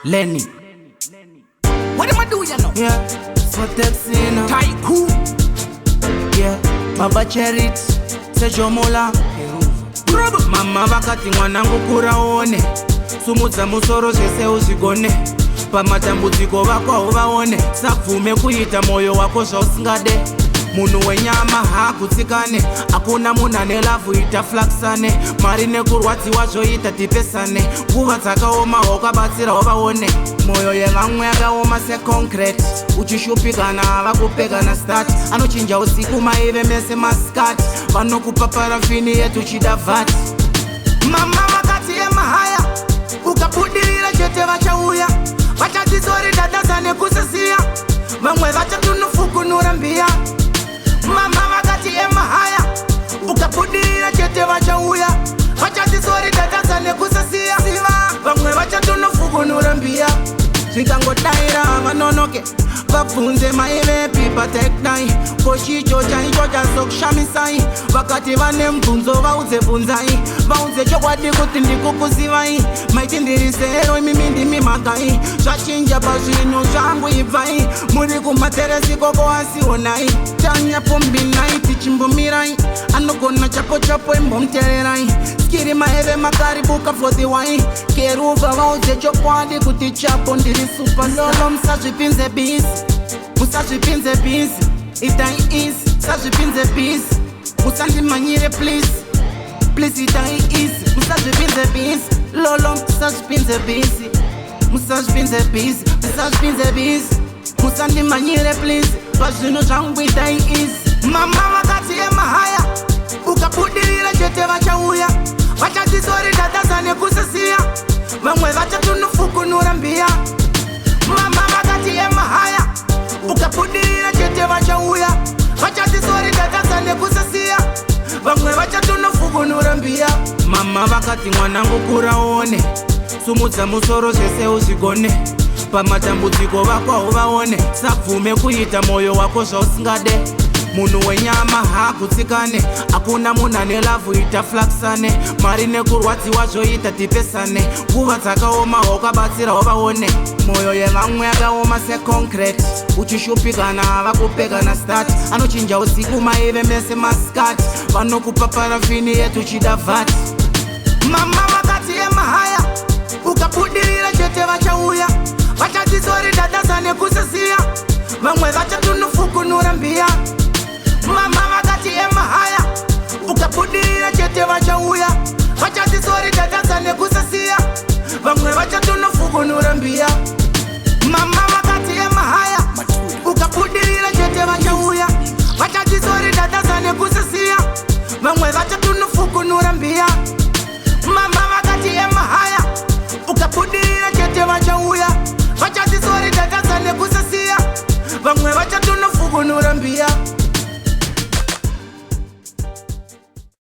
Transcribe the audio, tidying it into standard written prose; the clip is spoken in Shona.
Lenny. What am I doing, you know? Yeah, so Texina. Tycoon. Yeah, Baba Cherit, Sejo Mola. Mama vakati mwanangu kuraone, sumudza musoro zvese uzvigone, pamatambudziko vako uvaone, sabvume kuita moyo wako zvausingade. Munhu wenyama haakutsikane, hakuna munhu ane lavhu ita flaxane, mari nekurwadziwa zvoita tipesane, nguva dzakaoma wakabatsira wavaone. Moyo yevamwe yakaoma seconcrete, uchishupikana havakupekana start, anochinja usiku maive mese maskati, vanokupa parafini yetu chida vat. Mama vakati emahaya, ukabudirira chete vachauya, vachadzisori dadasa nekusisiya, vamwe vachatunufukunura mbiya. Mama vakati emahaya, ukabudirira chete vachauya, vachadzisori dadasa nekusisiya, vamwe vachatunufukunura mbiya. Zvikangodaira vanonoke, vabvunze maivepi pateknai, kochicho chaicho chazokushamisai, vakati vane mubvunzo vaudze bvunzai, vaudze chokwadi kuti ndikukuzivai, maiti ndiri sero imimi ndimi magai, zvachinja pazvinhu zvangu ibvai, muri kumateresi koko asionai, tanyapombinai tichimbomirai, anogona chapo chapo imbomutererai, skiri maeve makaribuka for the wine, keruva vaudze chokwadi kuti chapo ndiri super lolo. Musazvipinze busy, musazvipinze busy, itai easy, musazvipinze busy, musandimanyire please, please itai easy, musazvipinze busy, lolo musazvipinze busy, musazvipinze busy, musazvipinze busy, musandimanyire please, pazvinhu zvangu itai easy. Mama vakati emahaya, ukabudirira chete vachauya, vachadzisori dadasa nekusisiya, vamwe vachatunufukunura mbiya. Mama vakati emahaya, ukabudirira chete vachauya, vachadzisori dadasa nekusisiya, vamwe vachatunufukunura mbiya. Mama vakati mwanangu kuraone, sumudza musoro zvese uzvigone, pamatambudziko vako uvaone, sabvume kuita moyo wako zvausingade. Munhu wenyama haakutsikane, hakuna munhu ane lavhu ita flaxane, mari nekurwadziwa zvoita tipesane, nguva dzakaoma wakabatsira wavaone. Moyo yevamwe yakaoma seconcrete, uchishupikana havakupekana start, anochinja usiku maive mese maskati, vanokupa parafini yetu chida vat. Mama vakati emahaya, ukabudirira chete vachauya, vachadzisori dadasa nekusisiya, vamwe vachatunufukunura mbiya. Mama vakati emahaya, ukabudirira chete vachauya, vachadzisori dadasa nekusisiya, vamwe vachatunufukunura mbiya. Mama vakati emahaya, ukabudirira chete vachauya, vachadzisori dadasa nekusisiya, vamwe vachatunufukunura mbiya. Mama vakati emahaya, ukabudirira chete vachauya, vachadzisori dadasa nekusisiya, vamwe vachatunufukunura mbiya.